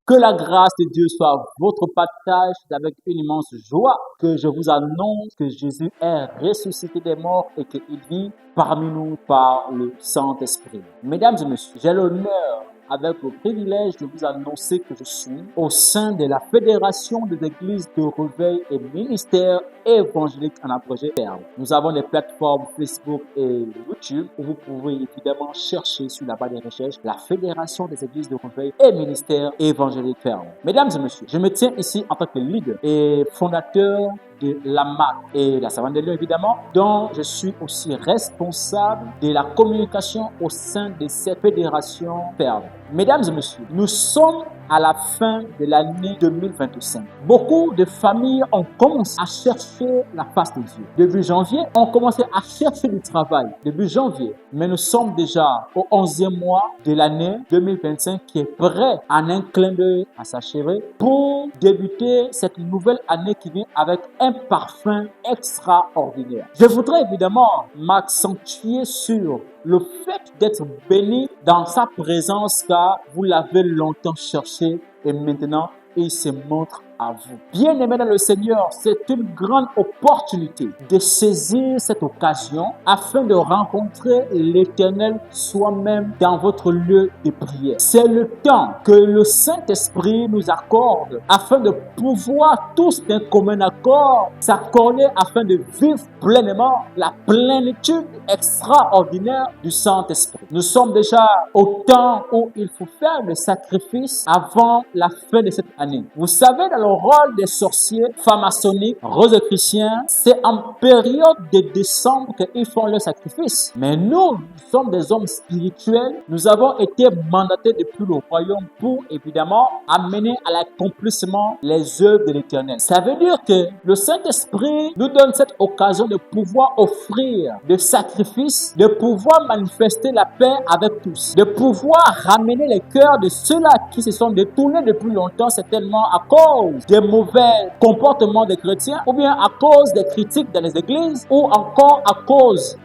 Que la grâce de Dieu soit votre partage. C'est avec une immense joie que je vous annonce que Jésus est ressuscité des morts et qu'il vit parmi nous par le Saint-Esprit. Mesdames et messieurs, j'ai l'honneur avec le privilège de vous annoncer que je suis au sein de la Fédération des Églises de Réveil et Ministère évangélique en abrégé Perle. Nous avons des plateformes Facebook et YouTube où vous pouvez évidemment chercher sur la barre de recherche la Fédération des Églises de Réveil et Ministère évangélique Perle. Mesdames et messieurs, je me tiens ici en tant que leader et fondateur de la MAC et la Savane des Lions évidemment, dont je suis aussi responsable de la communication au sein de cette fédération Perle. Mesdames et messieurs, nous sommes à la fin de l'année 2025. Beaucoup de familles ont commencé à chercher la face de Dieu. Début janvier, on commencé à chercher du travail. Début janvier, mais nous sommes déjà au 11e mois de l'année 2025 qui est prêt en un clin d'œil à s'achever pour débuter cette nouvelle année qui vient avec un parfum extraordinaire. Je voudrais évidemment m'accentuer sur le fait d'être béni dans sa présence car vous l'avez longtemps cherché et maintenant il se montre à vous. Bien-aimés dans le Seigneur, c'est une grande opportunité de saisir cette occasion afin de rencontrer l'Éternel soi-même dans votre lieu de prière. C'est le temps que le Saint-Esprit nous accorde afin de pouvoir tous d'un commun accord s'accorder afin de vivre pleinement la plénitude extraordinaire du Saint-Esprit. Nous sommes déjà au temps où il faut faire le sacrifice avant la fin de cette année. Vous savez, dans le rôle des sorciers pharmaçonniques, rosicruciens, c'est en période de décembre qu'ils font le sacrifice. Mais nous sommes des hommes spirituels. Nous avons été mandatés depuis le royaume pour évidemment amener à l'accomplissement les œuvres de l'Éternel. Ça veut dire que le Saint-Esprit nous donne cette occasion de pouvoir offrir des sacrifices, de pouvoir manifester la paix avec tous, de pouvoir ramener les cœurs de ceux-là qui se sont détournés depuis longtemps, certainement à cause des mauvais comportements des chrétiens, ou bien à cause des critiques dans les églises, ou encore à cause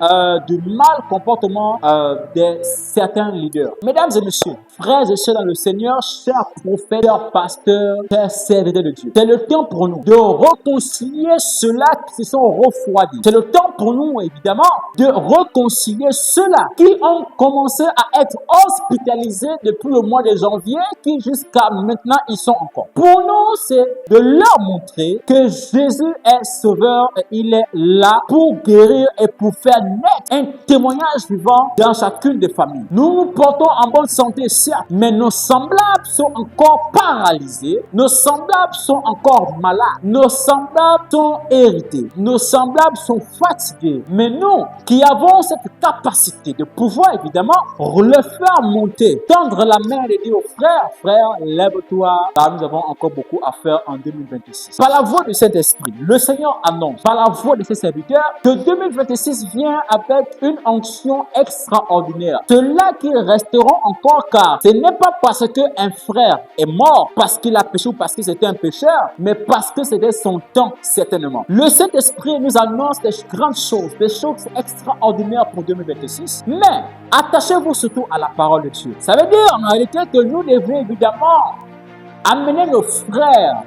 du mal comportement de certains leaders. Mesdames et messieurs, frères et sœurs dans le Seigneur, chers prophètes, chers pasteurs, chers serviteurs de Dieu, c'est le temps pour nous de réconcilier ceux-là qui se sont refroidis. C'est le temps pour nous, évidemment, de réconcilier ceux-là qui ont commencé à être hospitalisés depuis le mois de janvier, qui jusqu'à maintenant, ils sont encore. Pour nous, c'est de leur montrer que Jésus est sauveur et il est là pour guérir et pour faire naître un témoignage vivant dans chacune des familles. Nous nous portons en bonne santé, certes, mais nos semblables sont encore paralysés, nos semblables sont encore malades, nos semblables sont hérités, nos semblables sont fatigués. Mais nous, qui avons cette capacité de pouvoir évidemment le faire monter, tendre la main et dire aux frères, frère, lève-toi, car nous avons encore beaucoup à faire en 2026. Par la voix du Saint-Esprit, le Seigneur annonce, par la voix de ses serviteurs, que 2026 vient avec une onction extraordinaire. Ceux-là qui resteront encore, car ce n'est pas parce qu'un frère est mort, parce qu'il a péché ou parce que c'était un pécheur, mais parce que c'était son temps, certainement. Le Saint-Esprit nous annonce des grandes choses, des choses extraordinaires pour 2026, mais attachez-vous surtout à la parole de Dieu. Ça veut dire en réalité que nous devons évidemment amener nos frères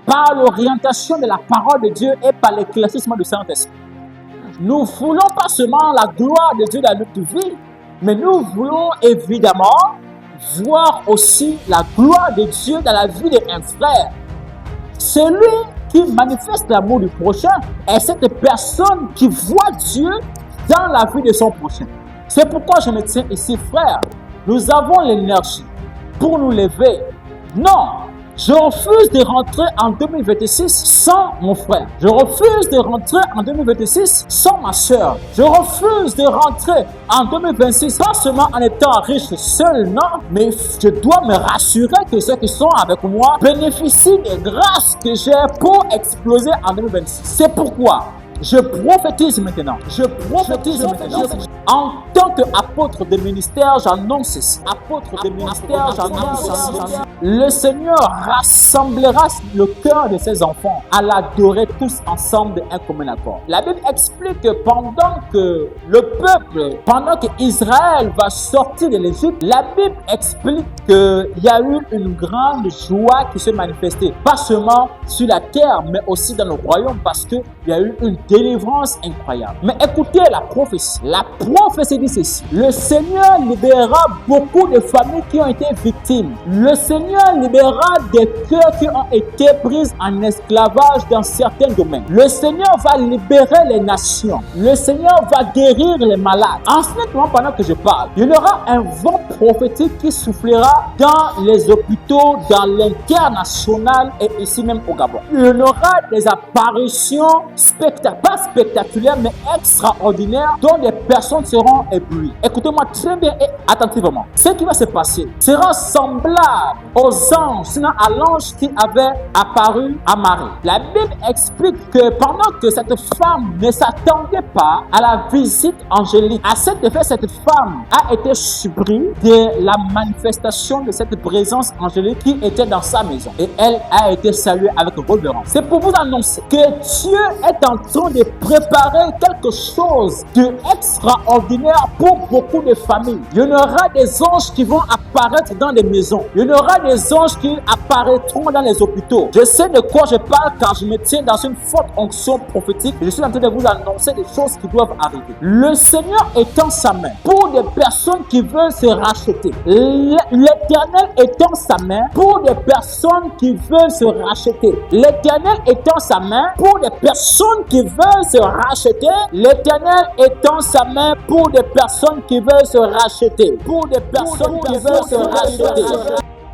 par l'orientation de la parole de Dieu et par l'éclaircissement du Saint-Esprit. Nous ne voulons pas seulement la gloire de Dieu dans notre vie, mais nous voulons évidemment voir aussi la gloire de Dieu dans la vie d'un frère. Celui qui manifeste l'amour du prochain est cette personne qui voit Dieu dans la vie de son prochain. C'est pourquoi je me tiens ici, frère. Nous avons l'énergie pour nous lever. Non, je refuse de rentrer en 2026 sans mon frère. Je refuse de rentrer en 2026 sans ma soeur. Je refuse de rentrer en 2026 pas seulement en étant riche seul, non, mais je dois me rassurer que ceux qui sont avec moi bénéficient des grâces que j'ai pour exploser en 2026. C'est pourquoi Je prophétise maintenant. Je prophétise maintenant. En tant qu'apôtre de ministère, j'annonce ceci. Apôtre de ministère, j'annonce ceci. Le Seigneur rassemblera le cœur de ses enfants à l'adorer tous ensemble d'un commun accord. La Bible explique que pendant que Israël va sortir de l'Égypte, la Bible explique qu'il y a eu une grande joie qui se manifestait, pas seulement sur la terre, mais aussi dans le royaume, parce qu'il y a eu une délivrance incroyable. Mais écoutez la prophétie. La prophétie dit ceci. Le Seigneur libérera beaucoup de familles qui ont été victimes. Le Seigneur libérera des cœurs qui ont été pris en esclavage dans certains domaines. Le Seigneur va libérer les nations. Le Seigneur va guérir les malades. En ce moment, pendant que je parle, il y aura un vent prophétique qui soufflera dans les hôpitaux, dans l'international et ici même au Gabon. Il y aura des apparitions pas spectaculaires, mais extraordinaires, dont des personnes seront éblouies. Écoutez-moi très bien et attentivement. Ce qui va se passer sera semblable aux anges, sinon à l'ange qui avait apparu à Marie. La Bible explique que pendant que cette femme ne s'attendait pas à la visite angélique, à cet effet, cette femme a été surprise de la manifestation de cette présence angélique qui était dans sa maison. Et elle a été saluée avec révérence. C'est pour vous annoncer que Dieu est en train de préparer quelque chose d'extraordinaire pour beaucoup de familles. Il y en aura des anges qui vont apparaître dans les maisons. Il y en aura des anges qui apparaîtront dans les hôpitaux. Je sais de quoi je parle car je me tiens dans une forte onction prophétique. Je suis en train de vous annoncer des choses qui doivent arriver. Le Seigneur étend sa main pour des personnes qui veulent se racheter. L'Éternel étend sa main pour des personnes qui veulent se racheter. L'Éternel étend sa main pour des personnes qui veulent se racheter. L'Éternel étend sa main pour des personnes qui veulent se racheter. Pour des personnes qui veulent se racheter.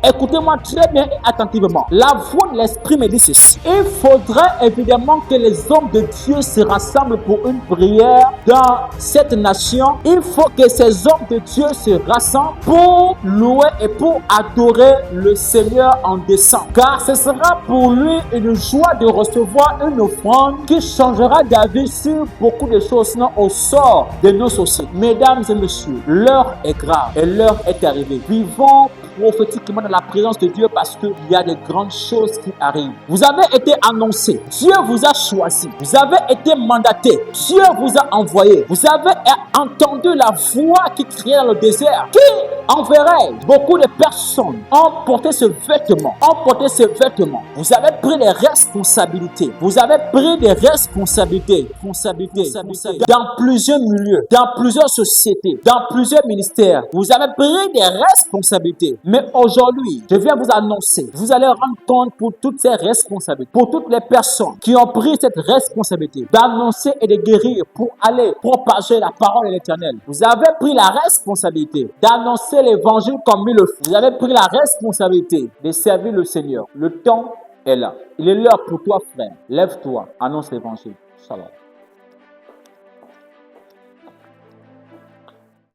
Écoutez-moi très bien et attentivement. La voix de l'Esprit me dit ceci. Il faudrait évidemment que les hommes de Dieu se rassemblent pour une prière dans cette nation. Il faut que ces hommes de Dieu se rassemblent pour louer et pour adorer le Seigneur en décembre. Car ce sera pour lui une joie de recevoir une offrande qui changera d'avis sur beaucoup de choses, sinon au sort de nos sociétés. Mesdames et messieurs, l'heure est grave et l'heure est arrivée. Vivons prophétiquement dans la présence de Dieu parce qu'il y a de grandes choses qui arrivent. Vous avez été annoncé. Dieu vous a choisi. Vous avez été mandaté. Dieu vous a envoyé. Vous avez entendu la voix qui criait dans le désert. Qui enverrait? Beaucoup de personnes ont porté ce vêtement. Vous avez pris des responsabilités. Vous avez pris des responsabilités. Dans plusieurs milieux, dans plusieurs sociétés, dans plusieurs ministères. Vous avez pris des responsabilités. Mais aujourd'hui, je viens vous annoncer, vous allez rendre compte pour toutes ces responsabilités, pour toutes les personnes qui ont pris cette responsabilité d'annoncer et de guérir pour aller propager la parole de l'Éternel. Vous avez pris la responsabilité d'annoncer l'évangile comme il le faut. Vous avez pris la responsabilité de servir le Seigneur. Le temps est là. Il est l'heure pour toi, frère. Lève-toi, annonce l'évangile. Shalom.